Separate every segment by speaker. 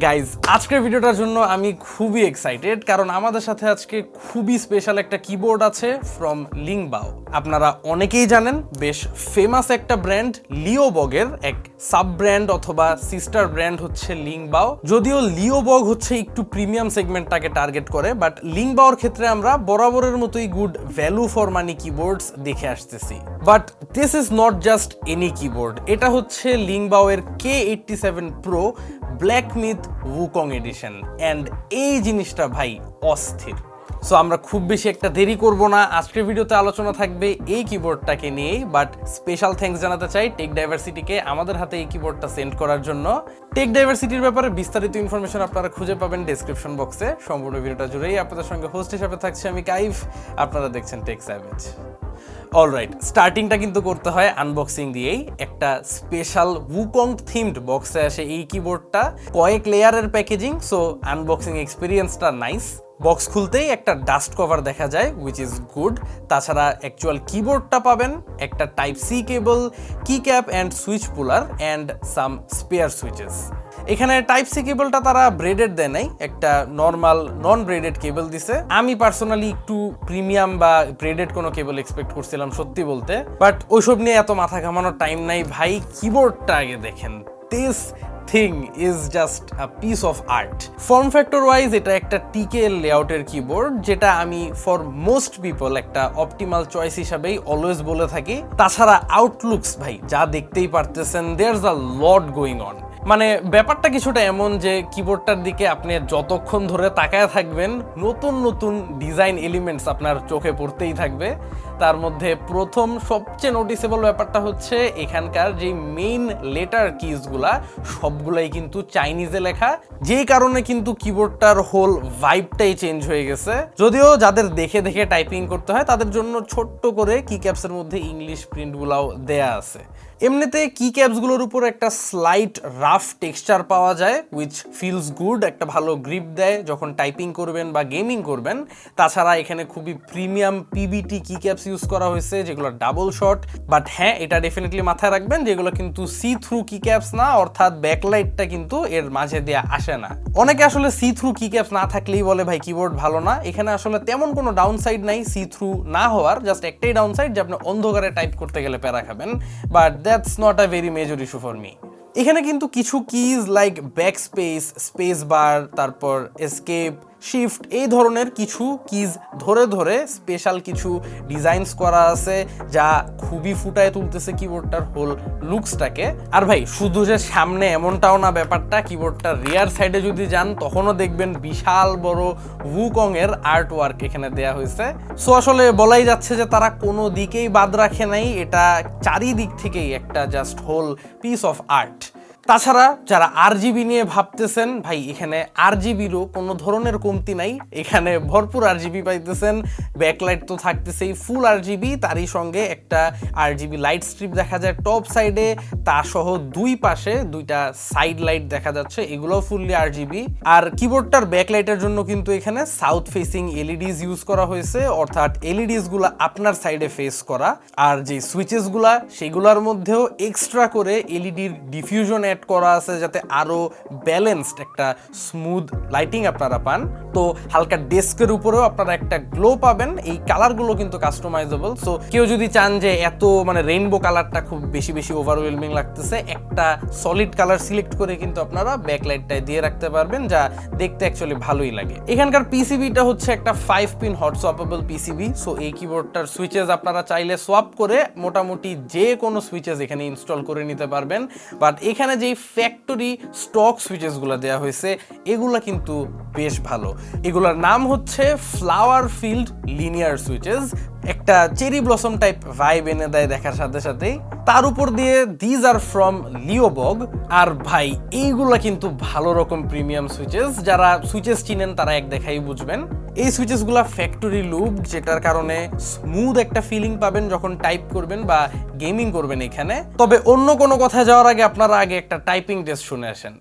Speaker 1: Guys আজকের ভিডিওটার জন্য আমি খুবই এক্সাইটেড, কারণ আমাদের সাথে আজকে খুবই স্পেশাল একটা কিবোর্ড আছে ফ্রম লিংবাও। আপনারা অনেকেই জানেন বেশ ফেমাস একটা ব্র্যান্ড লিওবগের এক সাব ব্র্যান্ড অথবা সিস্টার ব্র্যান্ড হচ্ছে লিংবাও। যদিও লিওবগ হচ্ছে একটু প্রিমিয়াম সেগমেন্টটাকে টার্গেট করে, বাট লিংবাওর ক্ষেত্রে আমরা বরাবরের মতোই good value for money keyboards দেখে আসতেছি। But this is not just any keyboard, এটা হচ্ছে লিংবাওয়ের K87 Pro black myth wukong edition. And এই জিনিসটা ভাই অস্থির। সো আমরা খুব বেশি একটা দেরি করব না, আজকের ভিডিওতে আলোচনা থাকবে এই কিবোর্ডটাকে নিয়েই। বাট স্পেশাল থ্যাঙ্কস জানাতে চাই টেক ডাইভার্সিটিকে আমাদের হাতে এই কিবোর্ডটা সেন্ড করার জন্য। টেক ডাইভার্সিটির ব্যাপারে বিস্তারিত ইনফরমেশন আপনারা খুঁজে পাবেন ডেসক্রিপশন বক্সে। সম্পূর্ণ ভিডিওটা জুড়েই আপনাদের সঙ্গে হোস্ট হিসাবে থাকছে আমি কাইফ, আপনারা দেখছেন টেক স্যাভেজ। অলরাইট, স্টার্টিংটা কিন্তু করতে হয় আনবক্সিং দিয়েই। একটা স্পেশাল উকং থিমড বক্সে আসে এই কিবোর্ডটা, কয়েক লেয়ারের প্যাকেজিং, সো আনবক্সিং এক্সপিরিয়েন্সটা নাইস। বক্স খুলতেই একটা ডাস্ট কভার দেখা যায়, উইচ ইজ গুড। তাছাড়া অ্যাকচুয়াল কিবোর্ডটা পাবেন, একটা type C cable, key cap and switch puller and some spare switches. এখানে টাইপ সি কেবলটা তারা ব্রেডেড দেয় নাই, একটা নর্মাল নন ব্রেডেড কেবল দিছে। আমি পার্সোনালি একটু প্রিমিয়াম বা ব্রেডেড কোনো কেবল এক্সপেক্ট করছিলাম সত্যি বলতে, বাট ওইসব নিয়ে এত মাথা ঘামানোর টাইম নাই ভাই। কিবোর্ডটা আগে দেখেন, this thing is just a piece of art. Form factor wise এটা একটা টিকেএল লেআউটের কিবোর্ড, যেটা আমি ফর মোস্ট পিপল একটা অপটিমাল চয়েস হিসাবেই অলওয়েজ বলে থাকি। তাছাড়া আউটলুকস ভাই যা দেখতেই পারতেছেন, there's a lot going on. মানে ব্যাপারটা কিছুটা এমন যে কিবোর্ডটার দিকে আপনি যতক্ষণ ধরে তাকায় থাকবেন নতুন নতুন ডিজাইন এলিমেন্টস আপনার চোখে পড়তেই থাকবে। তার মধ্যে প্রথম সবচেয়ে নোটিসেবল ব্যাপারটা হচ্ছে এখানকার যে মেইন লেটার কিজগুলা সবগুলাই কিন্তু চাইনিজে লেখা, যেই কারণে কিন্তু কিবোর্ডটার হোল ভাইবটাই চেঞ্জ হয়ে গেছে। যদিও যাদের দেখে দেখে টাইপিং করতে হয় তাদের জন্য ছোট্ট করে কি ক্যাপসের মধ্যে ইংলিশ প্রিন্টগুলাও দেয়া আছে। এমনিতে কি ক্যাপসগুলোর উপর একটা স্লাইট রাফ টেক্সচার পাওয়া যায়, উইচ ফিলস গুড, একটা ভালো গ্রিপ দেয় যখন টাইপিং করবেন বা গেমিং করবেন। তাছাড়া এখানে খুবই প্রিমিয়াম পিবিটি কি ক্যাপস ইউজ করা হয়েছে, যেগুলো ডাবল শট। বাট হ্যাঁ, এটা ডেফিনেটলি মাথায় রাখবেন যেগুলো কিন্তু সি থ্রু কি ক্যাপস না, অর্থাৎ ব্যাকলাইটটা কিন্তু এর মাঝে দিয়ে আসে না। অনেকে আসলে সি থ্রু কি ক্যাপস না থাকলেই বলে ভাই কিবোর্ড ভালো না। এখানে আসলে তেমন কোনো ডাউন সাইড নাই সি থ্রু না হওয়ার, জাস্ট একটাই ডাউন সাইড যে আপনি অন্ধকারে টাইপ করতে গেলে প্যারা খাবেন। But that's not a very major issue for me. এখানে কিন্তু কিছু keys like back space, space bar, তারপর এসকেপ, শিফট, এই ধরনের কিছু কিজ ধরে ধরে স্পেশাল কিছু ডিজাইনস করা আছে, যা খুবই ফুটায় তুলতেছে কিবোর্ডটার হোল লুকসটাকে। আর ভাই শুধু যে সামনে এমনটাও না ব্যাপারটা, কিবোর্ডটার রিয়ার সাইডে যদি যান তখনও দেখবেন বিশাল বড় উকং এর আর্ট ওয়ার্ক এখানে দেয়া হয়েছে। সো আসলে বলাই যাচ্ছে যে তারা কোনো দিকেই বাদ রাখে নাই, এটা চারিদিক থেকেই একটা just whole piece of art. তাছাড়া যারা আরজিবি নিয়ে ভাবতেছেন, ভাই এখানে আরজিবিরও কোনো ধরনের কমতি নাই, এখানে ভরপুর আরজিবি পাইতেছেন। ব্যাকলাইট তো থাকতেছেই ফুল আরজিবি, তারই সঙ্গে একটা আরজিবি লাইট স্ট্রিপ দেখা যায় টপ সাইডে, তা সহ দুই পাশে দুইটা সাইড লাইট দেখা যাচ্ছে, এগুলোও ফুললি আরজিবি। আর কিবোর্ডটার ব্যাকলাইটের জন্য কিন্তু এখানে সাউথ ফেসিং এলইডিস ইউজ করা হয়েছে, অর্থাৎ এলইডিস গুলা আপনার সাইডে ফেস করা। আর যে সুইচেস গুলা সেগুলোর মধ্যেও এক্সট্রা করে এলইডির ডিফিউশন করা আছে, যাতে আরো ব্যালেন্সড একটা স্মুথ লাইটিং আপনারা পান। তো হালকা ডেস্কের উপরেও আপনারা একটা গ্লো পাবেন। এই কালারগুলো কিন্তু কাস্টমাইজেবল, সো কেউ যদি চান যে এত মানে রেইনবো কালারটা খুব বেশি বেশি ওভারওয়েলমিং লাগতেছে, একটা সলিড কালার সিলেক্ট করে কিন্তু আপনারা ব্যাকলাইটটায় দিয়ে রাখতে পারবেন, যা দেখতে অ্যাকচুয়ালি ভালোই লাগে। এখানকার পিসিবিটা হচ্ছে একটা 5 পিন হট সোয়াপেবল পিসিবি, সো এই কিবোর্ডটার সুইচেস আপনারা চাইলে সোয়াপ করে মোটামুটি যে কোনো সুইচেস এখানে ইনস্টল করে নিতে পারবেন। বাট এখানে যে ফ্যাক্টরি স্টক সুইচেসগুলো দেওয়া হয়েছে এগুলা কিন্তু বেশ ভালো। এগুলোর নাম হচ্ছে ফ্লাওয়ার ফিল্ড লিনিয়ার সুইচেস, একটা চেরি ব্লসম টাইপ ভাইব এনে দেয় দেখার সাথে সাথেই। তার উপর দিয়ে দিজ আর ফ্রম লিওবগ। আর ভাই এইগুলা কিন্তু ভালো রকম প্রিমিয়াম সুইচেস, যারা সুইচেস চিনেন তারা এক দেখাই বুঝবেন। এই সুইচেসগুলা ফ্যাক্টরি লুপ, যেটার কারণে স্মুথ একটা ফিলিং পাবেন যখন টাইপ করবেন বা গেমিং করবেন এখানে। তবে অন্য কোনো কথা যাওয়ার আগে আপনারা আগে একটা টাইপিং টেস্ট শুনে আসেন।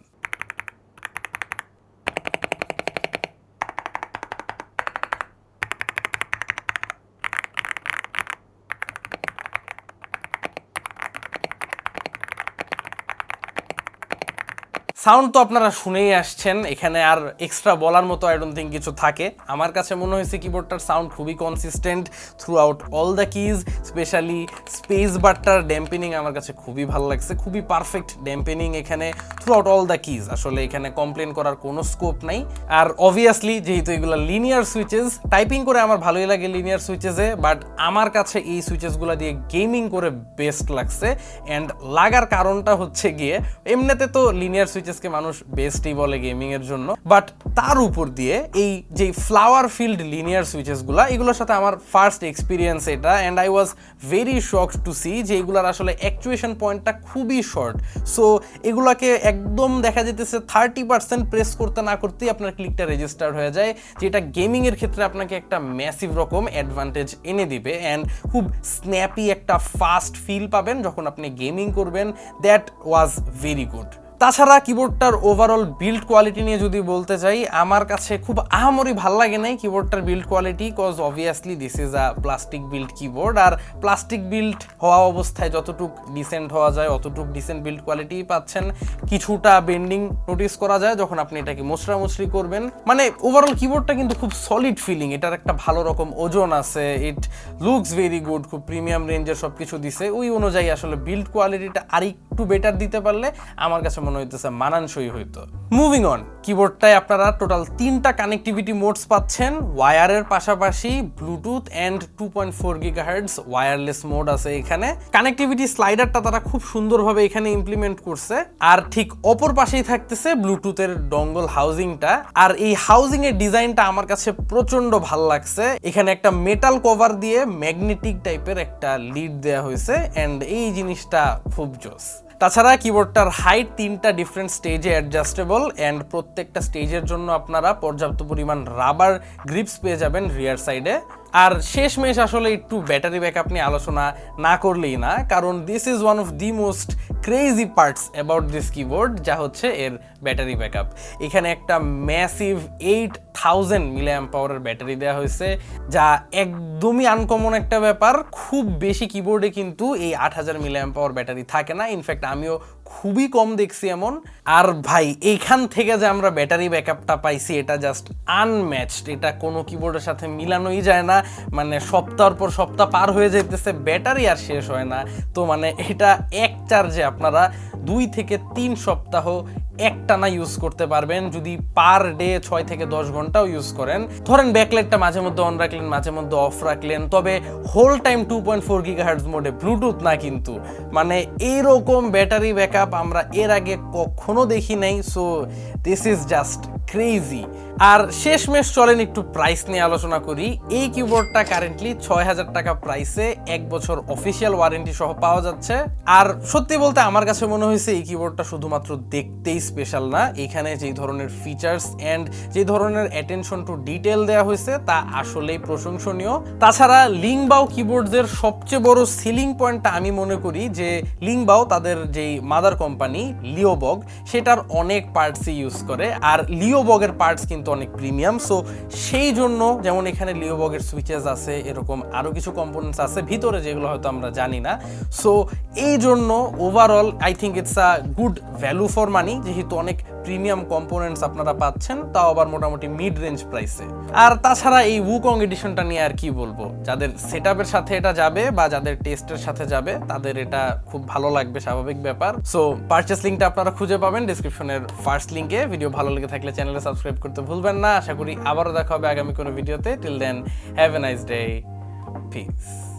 Speaker 1: সাউন্ড তো আপনারা শুনেই আসছেন, এখানে আর এক্সট্রা বলার মতো আই ডোন্ট থিঙ্ক কিছু থাকে। আমার কাছে মনে হয়েছে কিবোর্ডটার সাউন্ড খুবই consistent throughout all the keys, specially space বারটার ড্যাম্পেনিং আমার কাছে খুবই ভালো লাগছে, খুবই পারফেক্ট ড্যাম্পেনিং এখানে throughout all the keys. আসলে এখানে কমপ্লেন করার কোনো স্কোপ নাই। আর অবভিয়াসলি যেহেতু এগুলো লিনিয়ার সুইচেস, টাইপিং করে আমার ভালোই লাগে লিনিয়ার সুইচেসে, বাট আমার কাছে এই সুইচেসগুলো দিয়ে গেমিং করে বেস্ট লাগছে। অ্যান্ড লাগার কারণটা হচ্ছে গিয়ে এমনিতে তো লিনিয়ার সুইচেসকে মানুষ বেস্টই বলে গেমিং এর জন্য, বাট তার উপর দিয়ে এই যে ফ্লাওয়ার ফিল্ড লিনিয়ার সুইচেসগুলো, এগুলোর সাথে আমার ফার্স্ট এক্সপিরিয়েন্স এটা। And I was very shocked to see যে এগুলার আসলে অ্যাকচুয়েশন পয়েন্টটা খুবই শর্ট। সো এগুলাকে একদম দেখা যেতেছে 30% প্রেস করতে না করতেই আপনার ক্লিকটা রেজিস্টার হয়ে যায়, যেটা গেমিং এর ক্ষেত্রে আপনাকে একটা ম্যাসিভ রকম অ্যাডভান্টেজ এনে দিবে। অ্যান্ড খুব স্ন্যাপি একটা ফাস্ট ফিল পাবেন যখন আপনি গেমিং করবেন। That was very good. তাছাড়া কিবোর্ডটার ওভারঅল বিল্ড কোয়ালিটি নিয়ে যদি বলতে চাই, আমার কাছে খুব আহামরি ভাল লাগে নাই কিবোর্ডটার build quality, cause obviously this is a plastic build keyboard. আর প্লাস্টিক বিল্ড হওয়া অবস্থায় যতটুক ডিসেন্ট হওয়া যায় অতটুক ডিসেন্ট বিল্ড কোয়ালিটি পাচ্ছেন। কিছুটা বেন্ডিং নোটিস করা যায় যখন আপনি এটাকে মোচড়ামুচড়ি করবেন। মানে ওভারঅল কিবোর্ডটা কিন্তু খুব সলিড ফিলিং, এটার একটা ভালো রকম ওজন আছে, ইট লুকস ভেরি গুড, খুব প্রিমিয়াম রেঞ্জের সব কিছু দিছে। ওই অনুযায়ী আসলে বিল্ড কোয়ালিটিটা আরেকটু বেটার দিতে পারলে আমার কাছে মনে হইতেছে মানানসই হইতো। মুভিং অন, কিবোর্ডটায় আপনারা টোটাল 3টা কানেক্টিভিটি মোডস পাচ্ছেন, ওয়ায়ারের পাশাপাশি Bluetooth and 2.4 GHz wireless mode আছে এখানে। কানেক্টিভিটি স্লাইডারটা তারা খুব সুন্দরভাবে এখানে ইমপ্লিমেন্ট করছে। আর ঠিক অপর পাশেই থাকতেছে ব্লুটুথের ডঙ্গল হাউজিংটা। আর এই হাউজিং এর ডিজাইনটা আমার কাছে প্রচন্ড ভাল লাগছে। এখানে একটা মেটাল কভার দিয়ে ম্যাগনেটিক টাইপের একটা লিড দেওয়া হয়েছে, অ্যান্ড এই জিনিসটা খুব জোস। তাছাড়া কিবোর্ডটার হাইট 3টা ডিফারেন্ট স্টেজে অ্যাডজাস্টেবল, অ্যান্ড প্রত্যেকটা স্টেজের জন্য আপনারা পর্যাপ্ত পরিমাণ রাবার গ্রিপস পেয়ে যাবেন রিয়ার সাইডে। আর শেষমেশ আসলে একটু ব্যাটারি ব্যাকআপ নিয়ে আলোচনা না করলেই না, কারণ this is one of the most crazy parts about this keyboard, যা হচ্ছে এর ব্যাটারি ব্যাকআপ। এখানে একটা ম্যাসিভ 8000 mAh ব্যাটারি দেওয়া হয়েছে, যা একদমই আনকমন একটা ব্যাপার। খুব বেশি কিবোর্ডে কিন্তু এই 8000 mAh ব্যাটারি থাকে না, ইনফ্যাক্ট আমিও খুবই কম দেখছি এমন। আর ভাই এইখান থেকে যে আমরা ব্যাটারি ব্যাকআপটা পাইছি এটা জাস্ট আনম্যাচড, এটা কোনো কিবোর্ডের সাথে মিলানোই যায় না। মানে সপ্তাহের পর সপ্তাহ পার হয়ে যেতেছে, ব্যাটারি আর শেষ হয় না। তো মানে এটা এক চার্জে আপনারা 2 থেকে 3 সপ্তাহ একটানা ইউজ করতে পারবেন, যদি পার ডে 6 থেকে 10 ঘন্টাও ইউজ করেন। ধরেন ব্যাকলাইটটা মাঝে মধ্যে অন রাখলেন, মাঝে মধ্যে অফ রাখলেন, তবে হোল টাইম 2.4 GHz মোডে, ব্লুটুথ না কিন্তু। মানে এইরকম ব্যাটারি ব্যাকআপ আমরা এর আগে কখনো দেখি নাই। So this is just crazy. আর শেষমেশ চলেন একটু প্রাইস নিয়ে আলোচনা করি। এই কিবোর্ডটা কারেন্টলি 6000 টাকা প্রাইসে 1 বছর অফিসিয়াল ওয়ারেন্টি সহ পাওয়া যাচ্ছে। আর সত্যি বলতে আমার কাছে মনে হয়েছে এই কিবোর্ডটা শুধুমাত্র দেখতেই স্পেশাল না, এখানে যে ধরনের ফিচার্স অ্যান্ড যে ধরনের অ্যাটেনশন টু ডিটেল দেওয়া হয়েছে তা আসলেই প্রশংসনীয়। তাছাড়া লিংবাও কিবোর্ডসের সবচেয়ে বড় সেলিং পয়েন্টটা আমি মনে করি যে লিংবাও তাদের যেই মাদার কোম্পানি লিওবগ, সেটার অনেক পার্টসই ইউজ করে। আর লিওবগের পার্টস কিন্তু অনেক প্রিমিয়াম। সো সেই জন্য যেমন এখানে লিওবগের সুইচেস আছে, এরকম আরও কিছু কম্পোনেন্টস আছে ভিতরে যেগুলো হয়তো আমরা জানি না। সো এই জন্য overall I think it's a good value for মানি, যেহেতু অনেক প্রিমিয়াম কম্পোনেন্টস আপনারা পাচ্ছেন, তাও আবার মোটামুটি মিড রেঞ্জ প্রাইসে। আর তাছাড়া এই উকং এডিশনটা নিয়ে আর কি বলবো, যাদের সেটআপের সাথে এটা যাবে বা যাদের টেস্টের সাথে যাবে তাদের এটা খুব ভালো লাগবে, স্বাভাবিক ব্যাপার। সো পারচেস লিঙ্কটা আপনারা খুঁজে পাবেন ডেসক্রিপশনের ফার্স্ট লিঙ্কে। ভিডিও ভালো লেগে থাকলে চ্যানেলে সাবস্ক্রাইব করতে ভুলবেন না। আশা করি আবারও দেখা হবে আগামী কোনো ভিডিওতে। Till then have a nice day, piece.